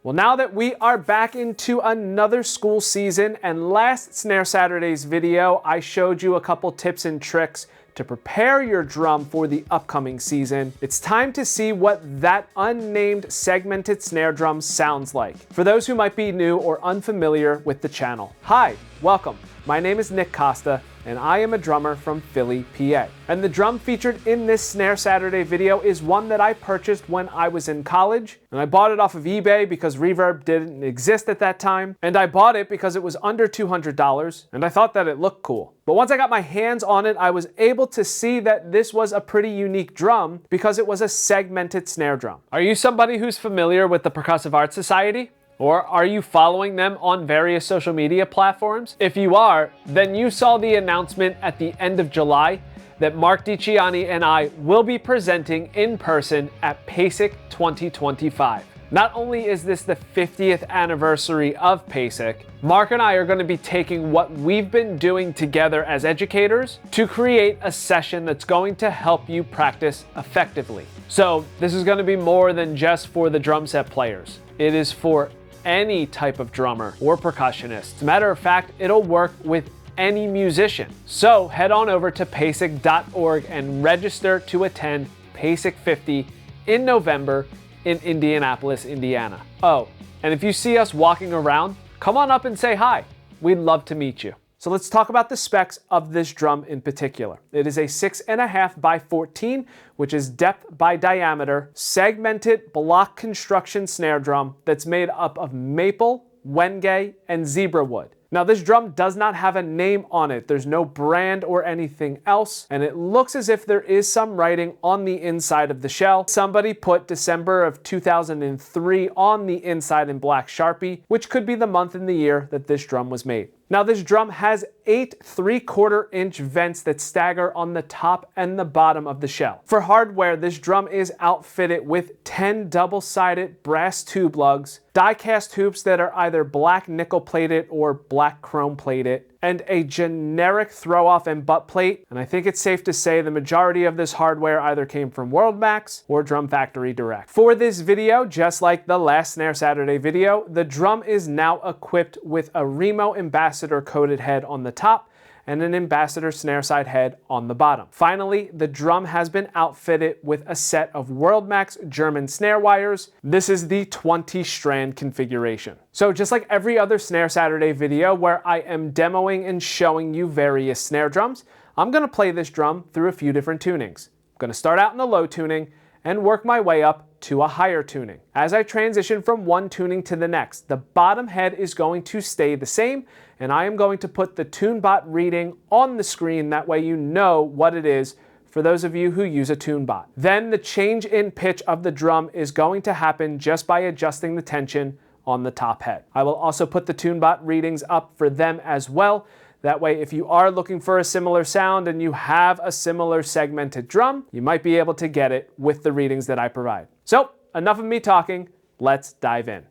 Well, now that we are back into another school season, and last Snare Saturday's video, I showed you a couple tips and tricks to prepare your drum for the upcoming season, it's time to see what that unnamed segmented snare drum sounds like. For those who might be new or unfamiliar with the channel. Hi, welcome. My name is Nick Costa, and I am a drummer from Philly, PA. And the drum featured in this Snare Saturday video is one that I purchased when I was in college, and I bought it off of eBay because reverb didn't exist at that time, and I bought it because it was under $200, and I thought that it looked cool. But once I got my hands on it, I was able to see that this was a pretty unique drum because it was a segmented snare drum. Are you somebody who's familiar with the Percussive Art Society? Or are you following them on various social media platforms? If you are, then you saw the announcement at the end of July that Marc Dicciani and I will be presenting in person at PASIC 2025. Not only is this the 50th anniversary of PASIC, Marc and I are going to be taking what we've been doing together as educators to create a session that's going to help you practice effectively. So this is going to be more than just for the drum set players. It is for any type of drummer or percussionist. As a matter of fact, it'll work with any musician. So head on over to PASIC.org and register to attend PASIC 50 in November in Indianapolis, Indiana. Oh, and if you see us walking around, come on up and say hi. We'd love to meet you. So let's talk about the specs of this drum in particular. It is a 6.5 by 14, which is depth by diameter, segmented block construction snare drum that's made up of maple, Wenge, and Zebrawood. Now this drum does not have a name on it. There's no brand or anything else, and it looks as if there is some writing on the inside of the shell. Somebody put December of 2003 on the inside in black Sharpie, which could be the month and the year that this drum was made. Now this drum has 8 3/4-inch vents that stagger on the top and the bottom of the shell. For hardware, this drum is outfitted with 10 double-sided brass tube lugs, die-cast hoops that are either black nickel-plated or black chrome-plated, and a generic throw-off and butt plate. And I think it's safe to say the majority of this hardware either came from WorldMax or Drum Factory Direct. For this video, just like the last Snare Saturday video, the drum is now equipped with a Remo Ambassador coated head on the top and an Ambassador snare side head on the bottom. Finally, the drum has been outfitted with a set of WorldMax German snare wires. This is the 20-strand configuration. So just like every other Snare Saturday video where I am demoing and showing you various snare drums, I'm gonna play this drum through a few different tunings. I'm gonna start out in the low tuning and work my way up to a higher tuning. As I transition from one tuning to the next, the bottom head is going to stay the same, and I am going to put the TuneBot reading on the screen, that way you know what it is for those of you who use a TuneBot. Then the change in pitch of the drum is going to happen just by adjusting the tension on the top head. I will also put the TuneBot readings up for them as well. That way, if you are looking for a similar sound and you have a similar segmented drum, you might be able to get it with the readings that I provide. So, enough of me talking, let's dive in.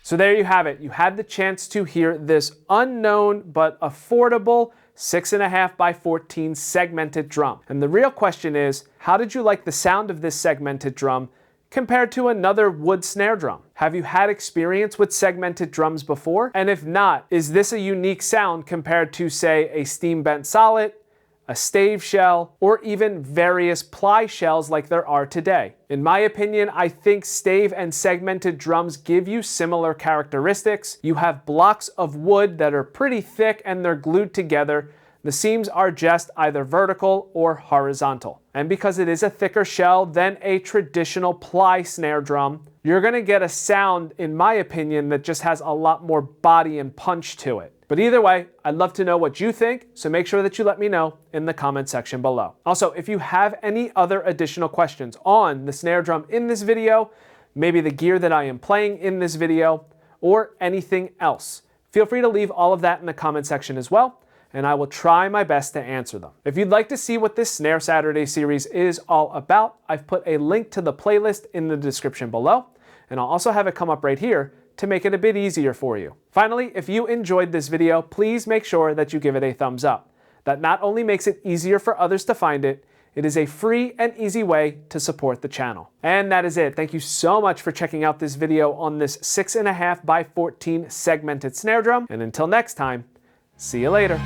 So there you have it. You had the chance to hear this unknown but affordable 6.5 by 14 segmented drum. And the real question is, how did you like the sound of this segmented drum compared to another wood snare drum? Have you had experience with segmented drums before? And if not, is this a unique sound compared to, say, a steam bent solid, a stave shell, or even various ply shells like there are today? In my opinion, I think stave and segmented drums give you similar characteristics. You have blocks of wood that are pretty thick and they're glued together. The seams are just either vertical or horizontal. And because it is a thicker shell than a traditional ply snare drum, you're gonna get a sound, in my opinion, that just has a lot more body and punch to it. But either way, I'd love to know what you think, so make sure that you let me know in the comment section below. Also, if you have any other additional questions on the snare drum in this video, maybe the gear that I am playing in this video, or anything else, feel free to leave all of that in the comment section as well, and I will try my best to answer them. If you'd like to see what this Snare Saturday series is all about, I've put a link to the playlist in the description below, and I'll also have it come up right here to make it a bit easier for you. Finally, if you enjoyed this video, please make sure that you give it a thumbs up. That not only makes it easier for others to find it, it is a free and easy way to support the channel. And that is it. Thank you so much for checking out this video on this 6.5 by 14 segmented snare drum. And until next time, see you later.